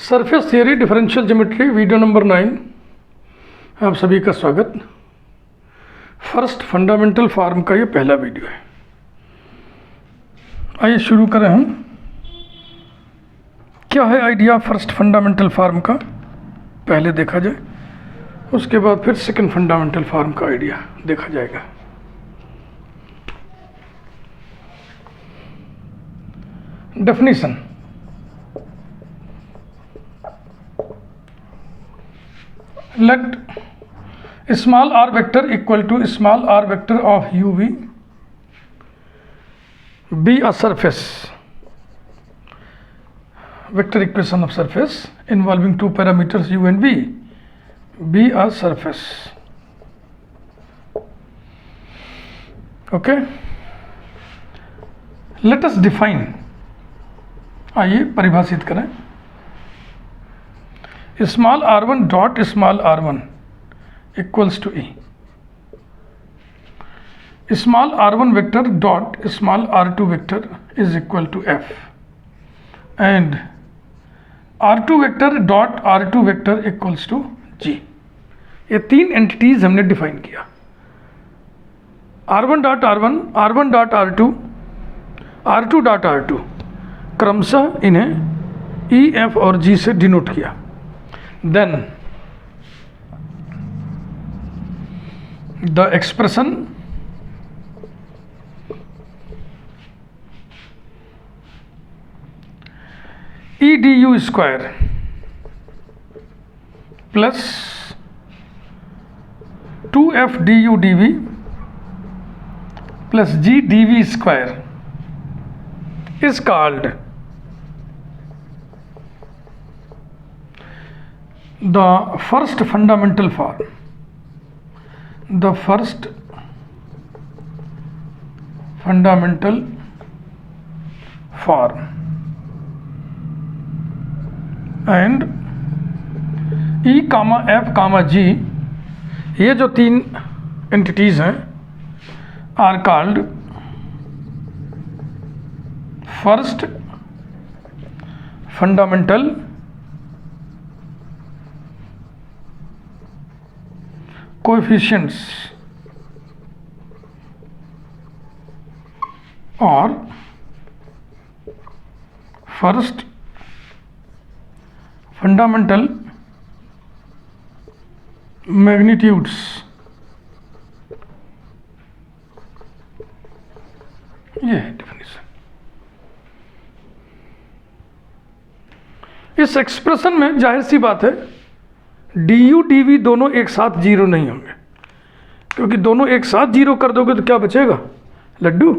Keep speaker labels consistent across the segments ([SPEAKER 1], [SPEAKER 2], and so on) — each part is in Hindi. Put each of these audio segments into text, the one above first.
[SPEAKER 1] Surface theory differential geometry video number 9, आप सभी का स्वागत। फर्स्ट फंडामेंटल फॉर्म का ये पहला वीडियो है। आइए शुरू करें हम। क्या है आइडिया फर्स्ट फंडामेंटल फॉर्म का, पहले देखा जाए, उसके बाद फिर सेकंड फंडामेंटल फॉर्म का आइडिया देखा जाएगा। Definition: let small r vector equal to small r vector of uv be a surface, vector equation of surface involving two parameters u and v, be a surface. Okay, let us define. आइए परिभाषित करें। Small r1 dot small r1 equals to e, small r1 vector dot small r2 vector is equal to f, and r2 vector dot r2 vector equals to g। ये तीन एंटिटीज हमने डिफाइन किया। r1 dot r1, r1 dot r2, r2 dot r2, क्रमशः इन्हें e, f और g से डिनोट किया। Then the expression e du square plus 2f du dv plus g dv square is called the first fundamental form. The first fundamental form, and e comma f comma g, ये जो तीन एंटिटीज हैं, are called first fundamental coefficients और फर्स्ट फंडामेंटल मैग्नीट्यूड्स। ये है डेफिनेशन। इस एक्सप्रेशन में जाहिर सी बात है डी यू डी वी दोनों एक साथ जीरो नहीं होंगे, क्योंकि दोनों एक साथ जीरो कर दोगे तो क्या बचेगा? लड्डू।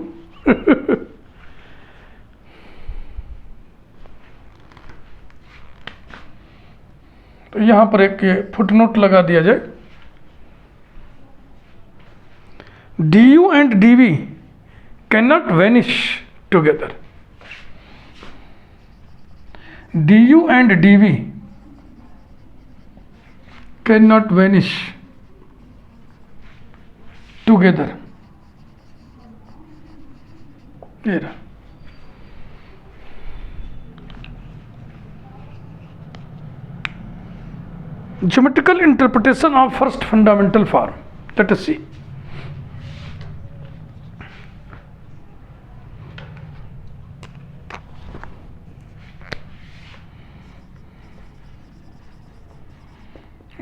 [SPEAKER 1] तो यहां पर एक फुटनोट लगा दिया जाए। D U and D V can not vanish together. D U and D V cannot vanish together. Here. Geometrical interpretation of first fundamental form. Let us see.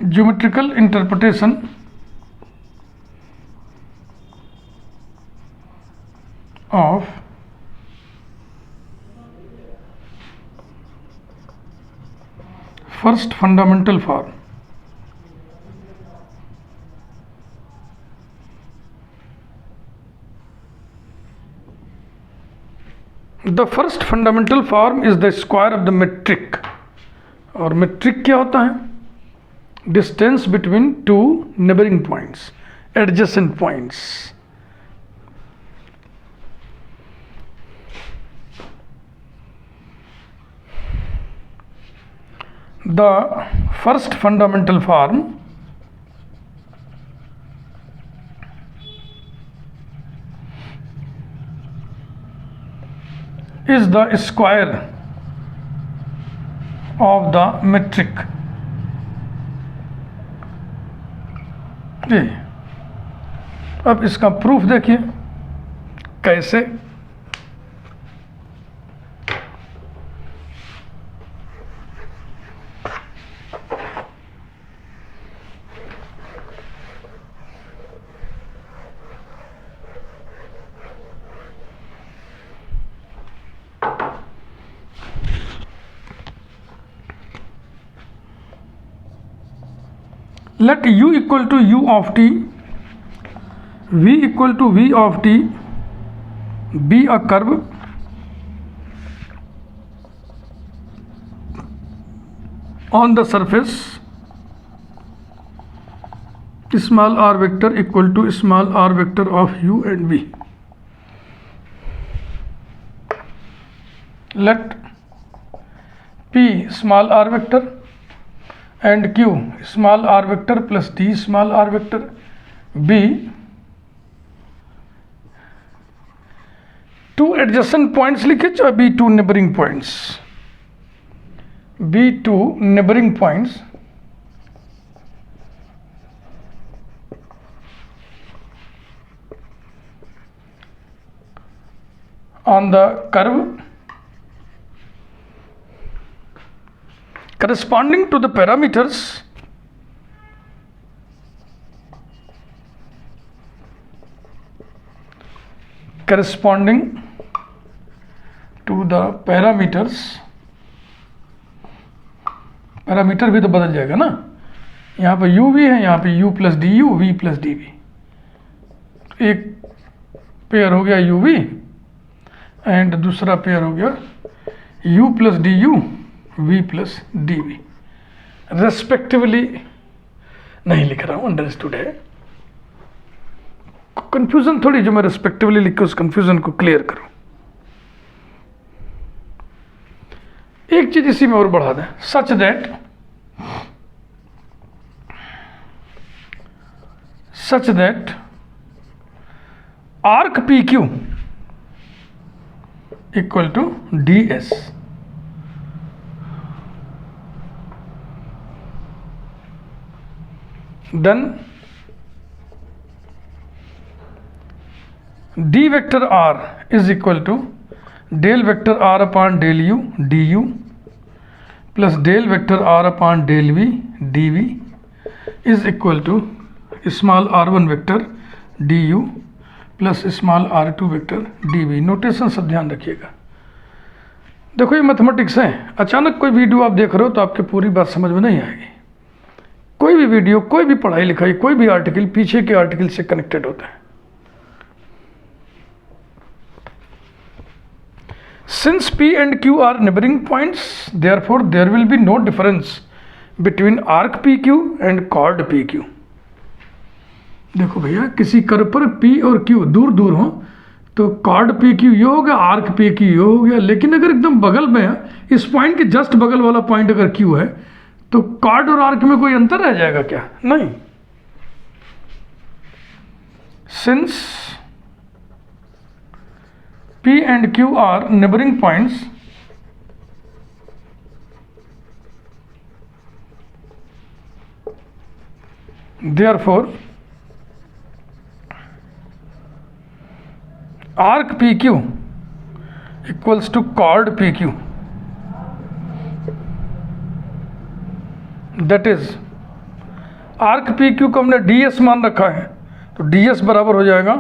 [SPEAKER 1] Geometrical interpretation of first fundamental form. The first fundamental form is the square of the metric. और metric क्या होता है? Distance between two neighboring points, adjacent points. The first fundamental form is the square of the metric. ये अब इसका प्रूफ देखिए कैसे। Let u equal to u of t, v equal to v of t be a curve on the surface small r vector equal to small r vector of u and v. Let p small r vector and q small r vector plus t small r vector be two adjacent points लिखे चाहे be two neighboring points, be two neighboring points on the curve corresponding to the parameters parameter भी तो बदल जाएगा ना, यहाँ पे u भी है, यहाँ पे u plus D U V plus D V, एक पेयर हो गया u v एंड दूसरा पेयर हो गया u plus D U v plus D V respectively. नहीं लिख रहा हूँ, अंडरस्टूड है। कंफ्यूजन थोड़ी जो मैं रेस्पेक्टिवली लिख के उस कंफ्यूजन को क्लियर करूँ। एक चीज इसी में और बढ़ा दें, such that arc P Q equal to D S. Then d vector r is equal to del vector r upon del u du plus del vector r upon del v dv is equal to small r1 vector du plus small r2 vector dv। Notation सब ध्यान रखिएगा। देखो ये मैथमेटिक्स है, अचानक कोई वीडियो आप देख रहे हो तो आपके पूरी बात समझ में नहीं आएगी। कोई भी वीडियो, कोई भी पढ़ाई लिखाई, कोई भी आर्टिकल पीछे के आर्टिकल से कनेक्टेड होता है। Since P and Q are neighboring points, therefore there will be no difference between arc PQ and chord PQ। देखो भैया, किसी कर्व पर P और Q दूर दूर हो तो chord PQ ये हो गया, arc PQ ये हो गया। लेकिन अगर एकदम बगल में है, इस पॉइंट के जस्ट बगल वाला पॉइंट अगर Q है तो कॉर्ड और आर्क में कोई अंतर रह जाएगा क्या? नहीं। Since P and Q are neighboring points, therefore arc PQ equals to chord PQ। That is arc P Q को हमने डी एस मान रखा है तो डी एस बराबर हो जाएगा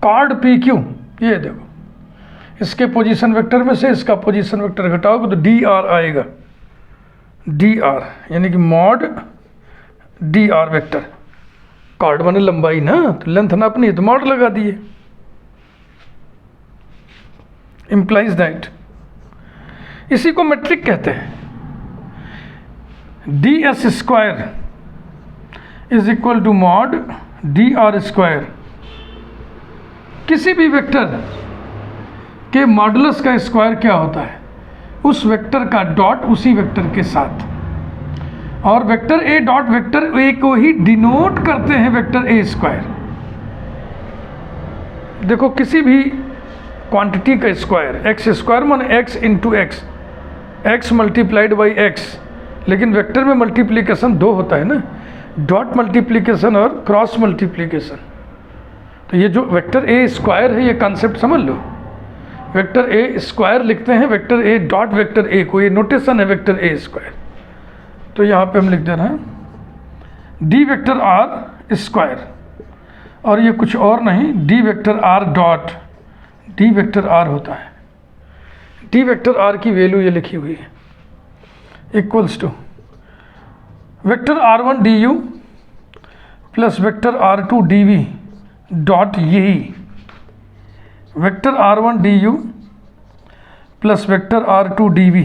[SPEAKER 1] कॉर्ड पी क्यू। ये देखो, इसके पोजीशन वेक्टर में से इसका पोजीशन वेक्टर घटाओगे तो डी आर आएगा, डी आर यानी कि mod D R vector. Chord माने लंबाई ना, तो लेंथ ना अपनी तो मॉड लगा दिए। इंप्लाइज दैट, इसी को मेट्रिक कहते हैं। D S square is equal to mod D R square. किसी भी वेक्टर के मॉडुलस का स्क्वायर क्या होता है? उस वेक्टर का डॉट उसी वेक्टर के साथ, और vector A dot vector A को ही डिनोट करते हैं वेक्टर ए स्क्वायर। देखो, किसी भी क्वांटिटी का स्क्वायर, एक्स स्क्वायर माने x into x, x multiplied by x, लेकिन वेक्टर में मल्टीप्लिकेशन 2 होता है ना, डॉट मल्टीप्लिकेशन और क्रॉस मल्टीप्लिकेशन। तो ये जो वेक्टर ए स्क्वायर है, ये कॉन्सेप्ट समझ लो। वेक्टर ए स्क्वायर लिखते हैं vector A dot vector A को, ये नोटेशन है वेक्टर ए स्क्वायर। तो यहाँ पे हम लिख दे रहे हैं डी वेक्टर आर स्क्वायर, और ये कुछ और नहीं, D vector R dot D vector R होता है। डी वेक्टर आर की वैल्यू ये लिखी हुई है, equals to vector r1 du plus vector r2 dv dot यही vector r1 du plus vector r2 dv,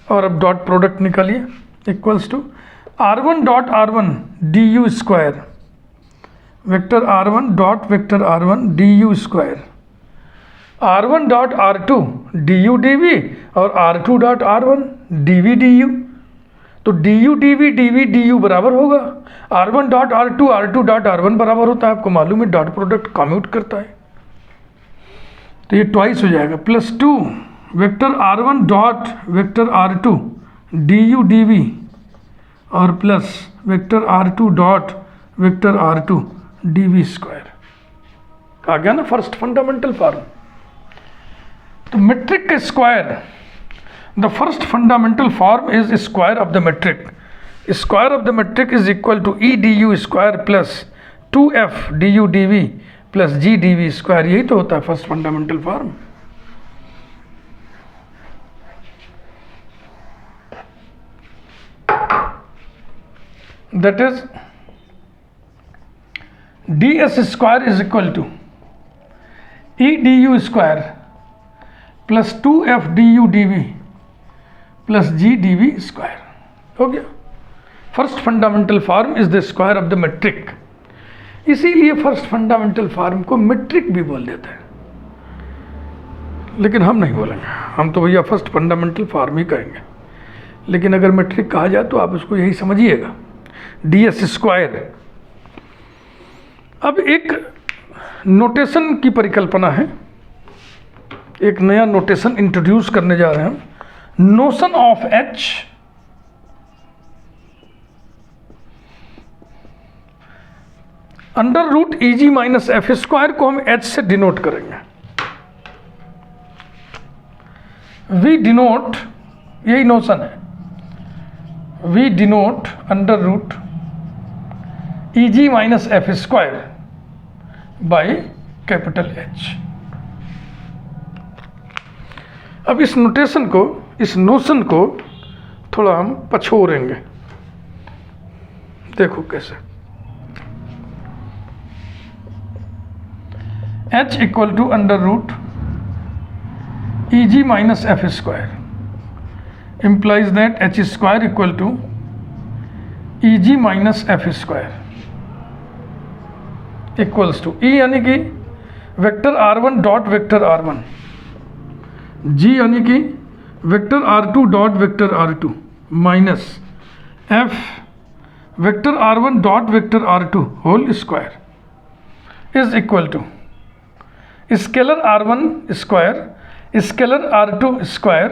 [SPEAKER 1] और अब डॉट प्रोडक्ट निकालिए, equals to r1 dot r1 du square vector r1 dot vector r1 du square, r1 dot r2 du dv और r2 dot r1 dv du। तो du dv dv du बराबर होगा r1 dot r2 r2 dot r1 बराबर होता है, आपको मालूम है डॉट प्रोडक्ट कम्यूट करता है, तो ये ट्वाइस हो जाएगा, plus 2 vector r1 dot vector r2 du dv और plus vector r2 dot vector r2 dv square. आ गया ना फर्स्ट फंडामेंटल फॉर्म। तो मैट्रिक का square, the first fundamental form is square of the metric, square of the metric is equal to E D U square plus 2f D U D V plus G D V square. यही तो होता है first fundamental form. That is D S square is equal to E D U square plus 2f D U D V plus G D V square. हो गया, first fundamental form is the square of the metric, इसीलिए फर्स्ट फंडामेंटल फॉर्म को मैट्रिक भी बोल देते हैं, लेकिन हम नहीं बोलेंगे, हम तो भैया फर्स्ट फंडामेंटल फॉर्म ही कहेंगे। लेकिन अगर मैट्रिक कहा जाए तो आप उसको यही समझिएगा, डी एस स्क्वायर। अब एक नोटेशन की परिकल्पना है, एक नया नोटेशन इंट्रोड्यूस करने जा रहे हैं हम, notion of H under root E G minus F square को हम एच से डिनोट करेंगे। वी डिनोट, यही नोशन है, we denote under root E G minus F square by capital H. अब इस नोटेशन को, इस नोशन को थोड़ा हम पछोड़ेंगे, देखो कैसे। h equal to under root E G minus F square implies that h square equal to E G minus F square equals to E यानी कि vector r1 dot vector r1, G यानी कि vector r2 dot vector r2 minus f vector r1 dot vector r2 whole square is equal to scalar r1 square scalar r2 square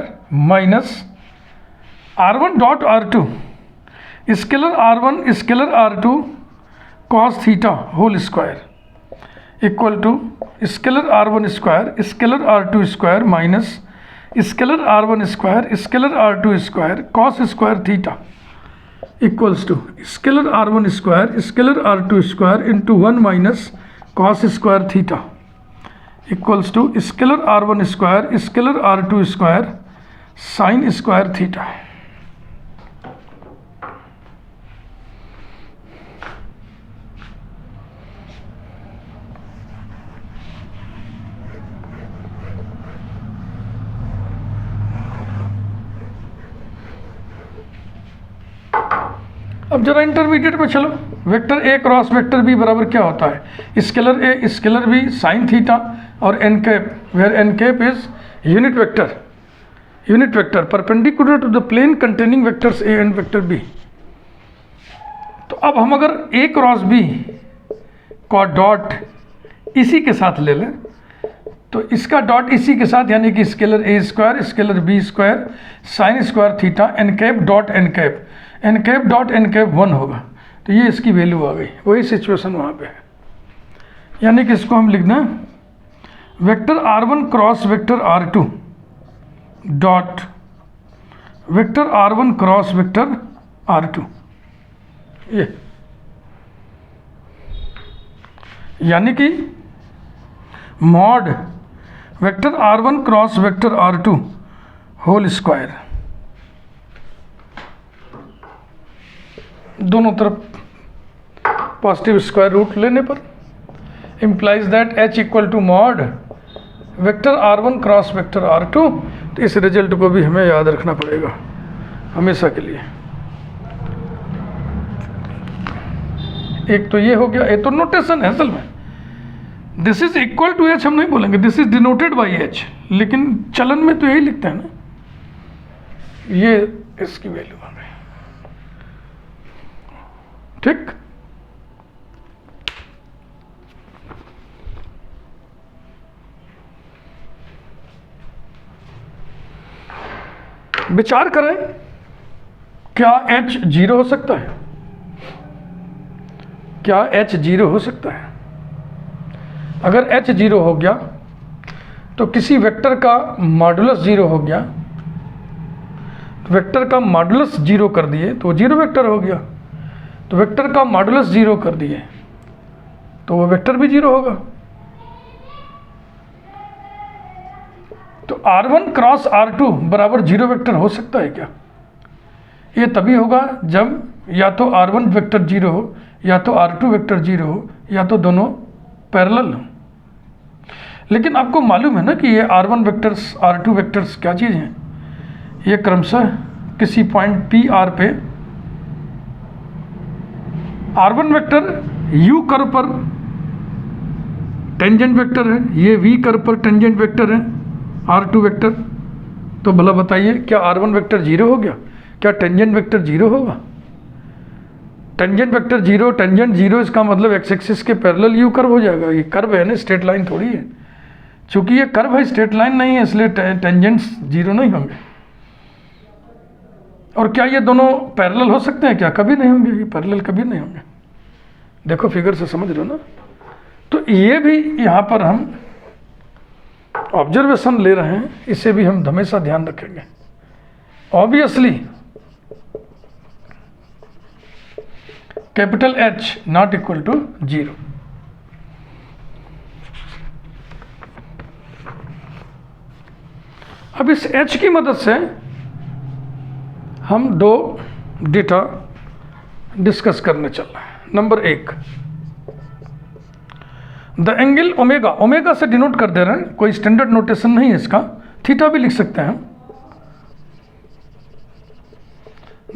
[SPEAKER 1] minus r1 dot r2 scalar r1 scalar r2 cos theta whole square equal to scalar r1 square scalar r2 square minus scalar r1 square scalar r2 square cos square theta equals to scalar r1 square scalar r2 square into 1 minus cos square theta equals to scalar r1 square scalar r2 square sine square theta. अब जरा इंटरमीडिएट में चलो, vector A cross vector B बराबर क्या होता है, scalar A scalar B sine theta और N cap, where N cap is unit vector perpendicular to the plane containing vectors A and vector B. तो अब हम अगर ए क्रॉस बी का डॉट इसी के साथ ले लें तो इसका डॉट इसी के साथ, यानी कि scalar A square scalar B square sine square theta N cap dot N cap dot N cap 1 होगा। तो ये इसकी वैल्यू आ गई, वही सिचुएशन वहाँ पे है। यानी कि इसको हम लिखना vector r1 cross vector r2 dot vector r1 cross vector r2, ये यानी कि mod vector r1 cross vector r2 whole square, दोनों तरफ पॉजिटिव स्क्वायर रूट लेने पर implies that h equal to mod vector r1 cross vector r2। तो इस रिजल्ट को भी हमें याद रखना पड़ेगा हमेशा के लिए। एक तो ये हो गया, ये तो नोटेशन है असल में, this is equal to H हम नहीं बोलेंगे, this is denoted by H, लेकिन चलन में तो यही लिखते हैं ना। ये इसकी वैल्यू आ गई, ठीक। विचार करें, क्या h 0 हो सकता है? क्या h 0 हो सकता है? अगर h 0 हो गया तो किसी वेक्टर का मॉडुलस 0 हो गया, वेक्टर का मॉडुलस 0 कर दिए तो 0 वेक्टर हो गया, तो वेक्टर का मॉडुलस 0 कर दिए तो वो वेक्टर भी 0 होगा। तो r1 क्रॉस r2 बराबर 0 वेक्टर हो सकता है क्या? ये तभी होगा जब या तो r1 वेक्टर 0 हो या तो r2 वेक्टर 0 हो या तो दोनों पैरेलल हो। लेकिन आपको मालूम है ना कि ये r1 वेक्टर्स r2 वेक्टर्स क्या चीज़ हैं? ये क्रमशः किसी पॉइंट पी आर पे r1 वेक्टर u कर्व पर टेंजेंट वेक्टर है, ये v कर्व पर टेंजेंट वेक्टर है r2 वेक्टर। तो भला बताइए, क्या r1 वेक्टर 0 हो गया? क्या टेंजेंट वेक्टर 0 होगा? टेंजेंट वेक्टर 0, टेंजेंट 0, इसका मतलब एक्स एक्सिस के पैरेलल यू कर्व हो जाएगा। ये कर्व है ना, स्ट्रेट लाइन थोड़ी है। चूंकि ये कर्व है, स्ट्रेट लाइन नहीं है, इसलिए टेंजेंट्स 0 नहीं होंगे। और क्या ये दोनों पैरेलल हो सकते हैं? क्या कभी नहीं होंगे, ये पैरेलल कभी नहीं होंगे। देखो फिगर से समझ लो ना। तो ये भी यहाँ पर हम ऑब्जर्वेशन ले रहे हैं, इसे भी हम हमेशा ध्यान रखेंगे। Obviously capital H not equal to 0। अब इस H की मदद से हम दो डेटा डिस्कस करने चल रहे हैं। Number 1, the angle omega, omega से डिनोट कर दे रहे हैं, कोई स्टैंडर्ड नोटेशन नहीं है इसका, थीटा भी लिख सकते हैं।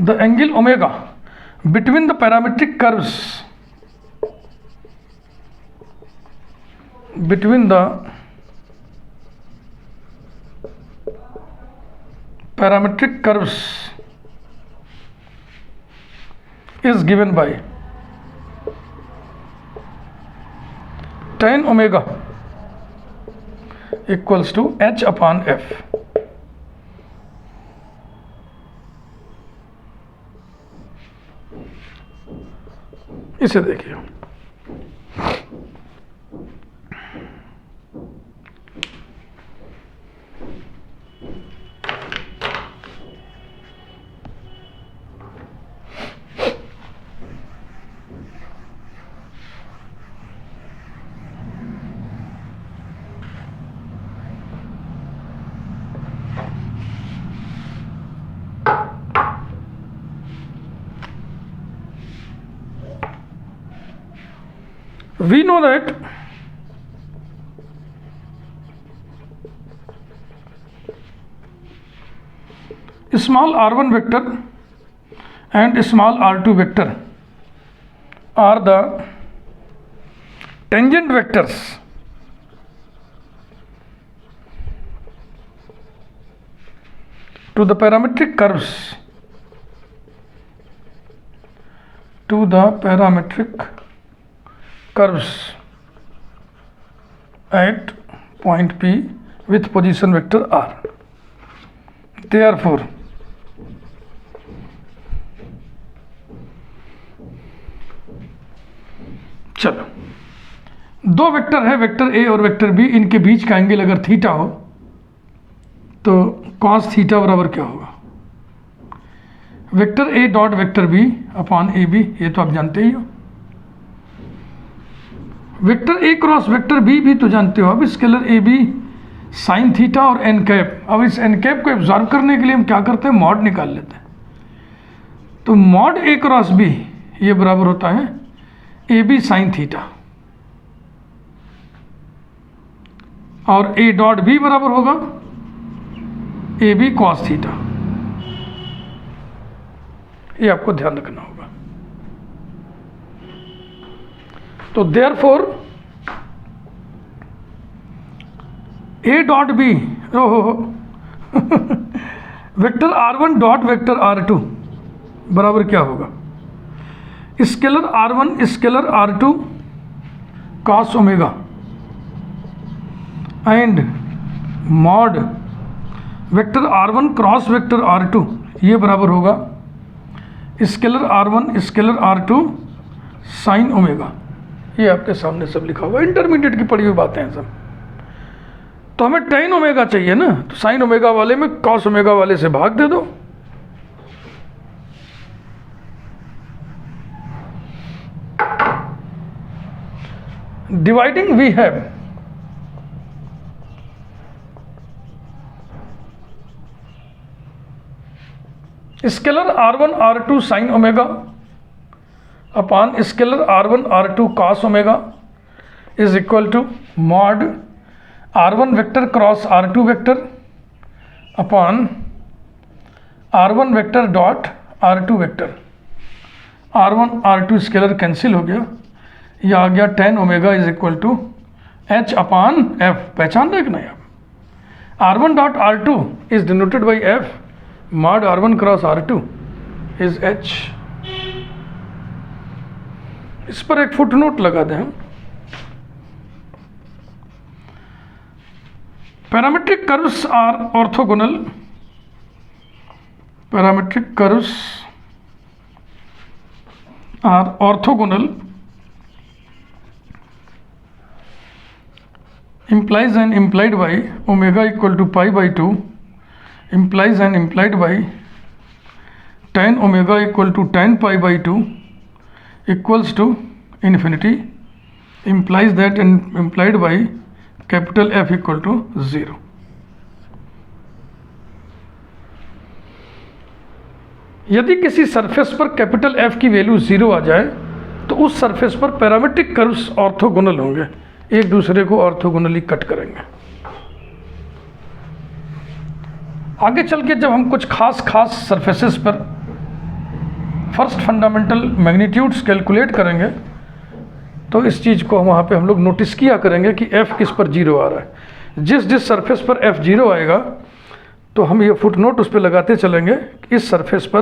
[SPEAKER 1] The angle omega between the parametric curves, between the parametric curves is given by tan omega equals to h upon f। इसे देखिए, we know that small r1 vector and small r2 vector are the tangent vectors to the parametric curves, to the parametric curves at point P with position vector R. Therefore, चलो दो वेक्टर है, वेक्टर ए और वेक्टर बी, इनके बीच का एंगल अगर थीटा हो तो कॉस थीटा बराबर क्या होगा? Vector A dot vector B upon A B, ये तो आप जानते ही हो। Vector A cross vector B भी तो जानते हो। अब scalar A B sine theta और एन कैप। अब इस एन कैप को एब्जॉर्व करने के लिए हम क्या करते हैं, मॉड निकाल लेते हैं। तो मॉड ए क्रॉस बी ये बराबर होता है ए बी साइन थीटा, और ए डॉट बी बराबर होगा ए बी कॉस थीटा। ये आपको ध्यान रखना होगा। तो देयरफॉर ए डॉट बी, ओहो vector R1 dot vector R2 बराबर क्या होगा? Scalar R1 scalar R2 cos omega and mod vector R1 cross vector R2 ये बराबर होगा scalar R1 scalar R2 sine omega. ये आपके सामने सब लिखा हुआ, इंटरमीडिएट की पढ़ी हुई बातें हैं सब। तो हमें टेन ओमेगा चाहिए ना, तो साइन ओमेगा वाले में कॉस ओमेगा वाले से भाग दे दो। Dividing we have scalar R1 R2 sine omega upon scalar R1 R2 cos omega is equal to mod R1 vector cross R2 vector upon R1 vector dot R2 vector. R1 R2 scalar cancel हो गया, यह आ गया tan omega is equal to H upon F। पहचान रहे कि नहीं आप? R1 dot R2 is denoted by F, mod R1 cross R2 is H। इस पर एक फुटनोट लगा दें हम। Parametric curves are orthogonal, parametric curves are orthogonal implies and implied by omega equal to pi by 2 implies and implied by tan omega equal to tan pi by 2 equals to infinity implies that and implied by capital F equal to 0। यदि किसी सरफेस पर कैपिटल F की वैल्यू 0 आ जाए तो उस सरफेस पर पैरामेट्रिक कर्व्स ऑर्थोगोनल होंगे, एक दूसरे को ऑर्थोगोनली कट करेंगे। आगे चल के जब हम कुछ खास सरफेसेस पर फर्स्ट फंडामेंटल मैग्नीट्यूड्स कैलकुलेट करेंगे तो इस चीज़ को वहाँ पे हम लोग नोटिस किया करेंगे कि F किस पर 0 आ रहा है। जिस सरफेस पर F 0 आएगा तो हम ये फुटनोट उस पर लगाते चलेंगे कि इस सरफेस पर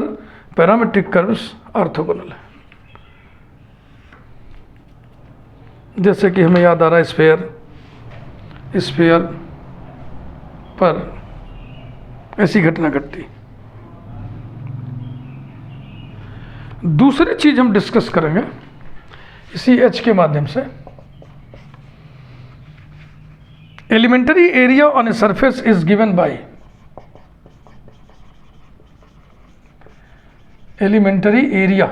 [SPEAKER 1] पैरामेट्रिक कर्व्स ऑर्थोगोनल है। जैसे कि हमें याद आ रहा है स्फीयर पर ऐसी घटना घटती। दूसरी चीज हम डिस्कस करेंगे इसी H के माध्यम से, elementary area on a surface is given by elementary area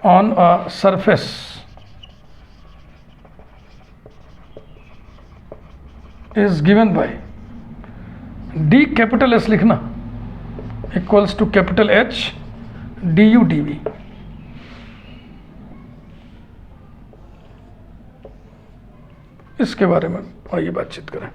[SPEAKER 1] on a surface is given by d capital S लिखना equals to capital H du dv। इसके बारे में आइए बातचीत करें।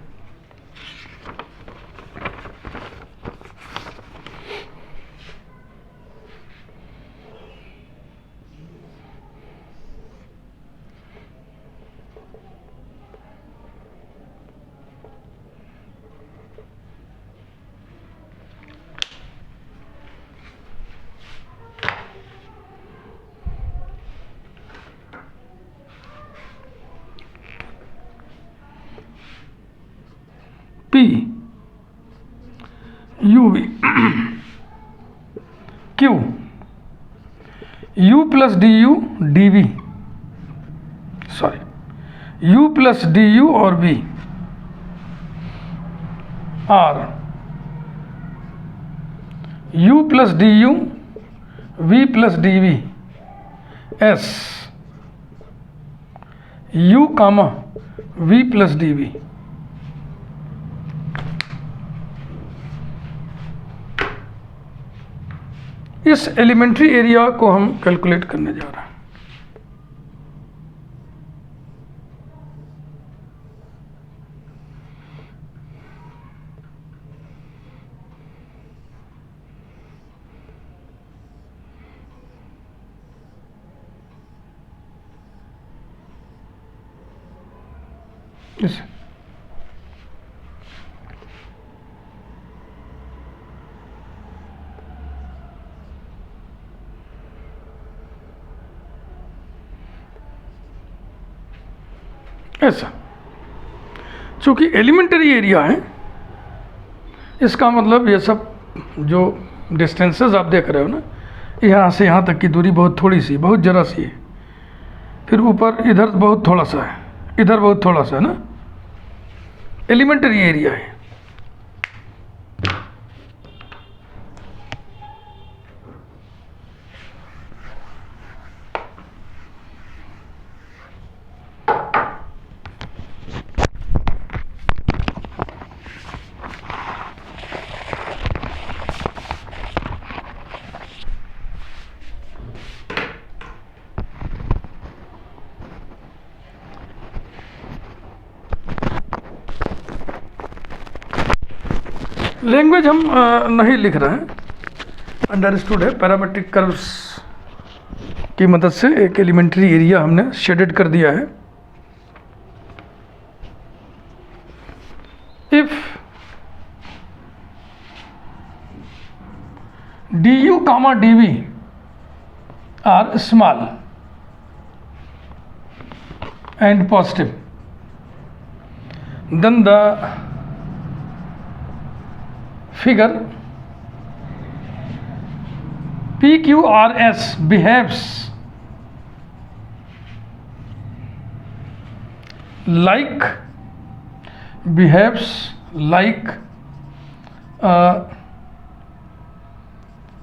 [SPEAKER 1] P UV Q U plus DU DV, sorry U plus DU और V, R U plus DU V plus DV, S U कामा V plus DV। इस एलिमेंट्री एरिया को हम कैलकुलेट करने जा रहे हैं। इसे ऐसा, चूंकि एलिमेंट्री एरिया है, इसका मतलब ये सब जो डिस्टेंसेस आप देख रहे हो ना, यहाँ से यहाँ तक की दूरी बहुत थोड़ी सी, बहुत ज़रा सी है, फिर ऊपर इधर बहुत थोड़ा सा है, इधर बहुत थोड़ा सा है ना, एलिमेंट्री एरिया है। लैंग्वेज हम नहीं लिख रहे हैं, अंडरस्टूड है। पैरामेट्रिक कर्व्स की मदद से एक एलिमेंट्री एरिया हमने शेडेड कर दिया है। If du comma dv are small and positive, then the figure PQRS behaves like a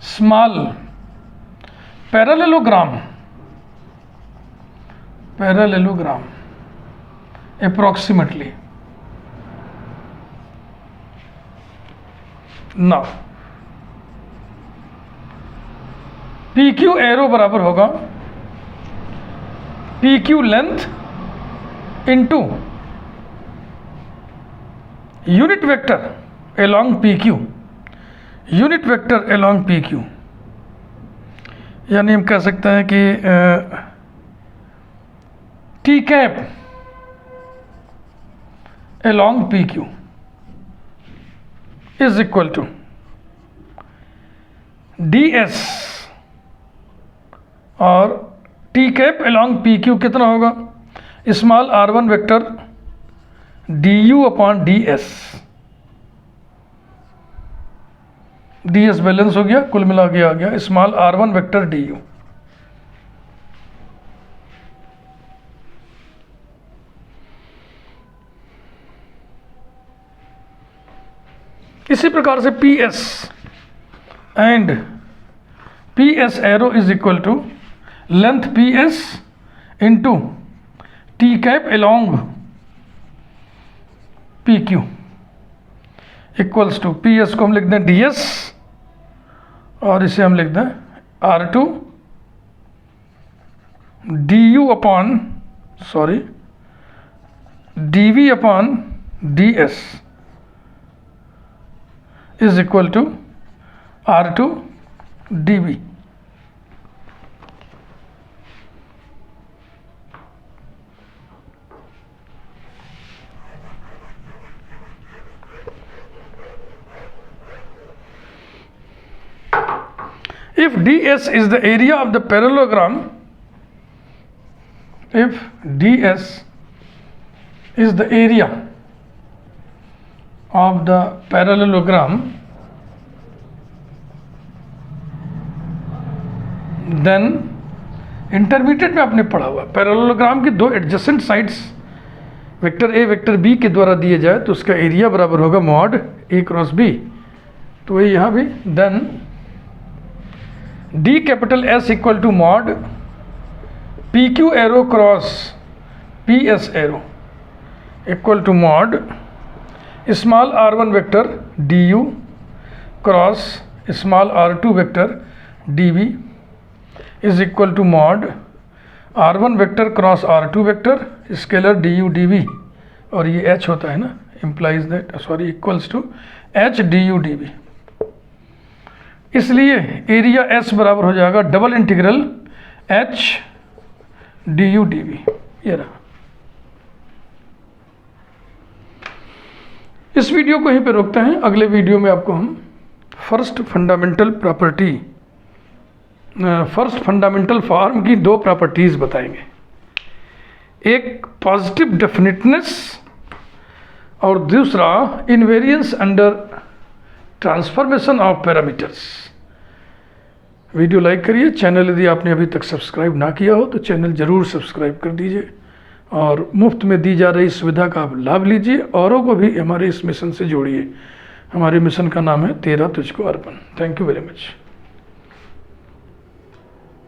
[SPEAKER 1] small parallelogram approximately. Now PQ arrow बराबर होगा PQ length into unit vector along PQ, unit vector along PQ, यानी हम कह सकते हैं कि T cap along PQ is equal to DS, और T कैप along PQ कितना होगा, small r1 vector du upon ds, ds balance हो गया, कुल मिला के आ गया स्मॉल r1 वेक्टर du। इसी प्रकार से PS and PS arrow is equal to length PS into T cap along PQ equals to PS को हम लिख दें DS और इसे हम लिख दें R2 DU upon DV upon DS is equal to R2 dV। If DS is the area of the parallelogram, if DS is the area of the parallelogram, then intermediate में आपने पढ़ा हुआ पैरेललोग्राम की दो adjacent sides vector A vector B के द्वारा दिए जाए तो उसका एरिया बराबर होगा मॉड ए क्रॉस बी। तो वही यहाँ भी then d capital S equal to mod P Q arrow cross P S arrow equal to mod small r one vector d u cross small r two vector d v is equal to mod r one vector cross r two vector scalar d U D v, और ये एच होता है ना, implies that sorry equals to H d U D v. इसलिए एरिया एस बराबर हो जाएगा double integral H d U D v. ये रहा। इस वीडियो को यहीं पे रोकते हैं। अगले वीडियो में आपको हम फर्स्ट फंडामेंटल फॉर्म की दो प्रॉपर्टीज बताएंगे, एक पॉजिटिव डेफिनेटनेस और दूसरा invariance under transformation of parameters. Video like करिए, चैनल यदि आपने अभी तक सब्सक्राइब ना किया हो तो चैनल ज़रूर सब्सक्राइब कर दीजिए और मुफ्त में दी जा रही सुविधा का आप लाभ लीजिए, औरों को भी हमारे इस मिशन से जोड़िए। हमारे मिशन का नाम है तेरा तुझको अर्पण। Thank you very much.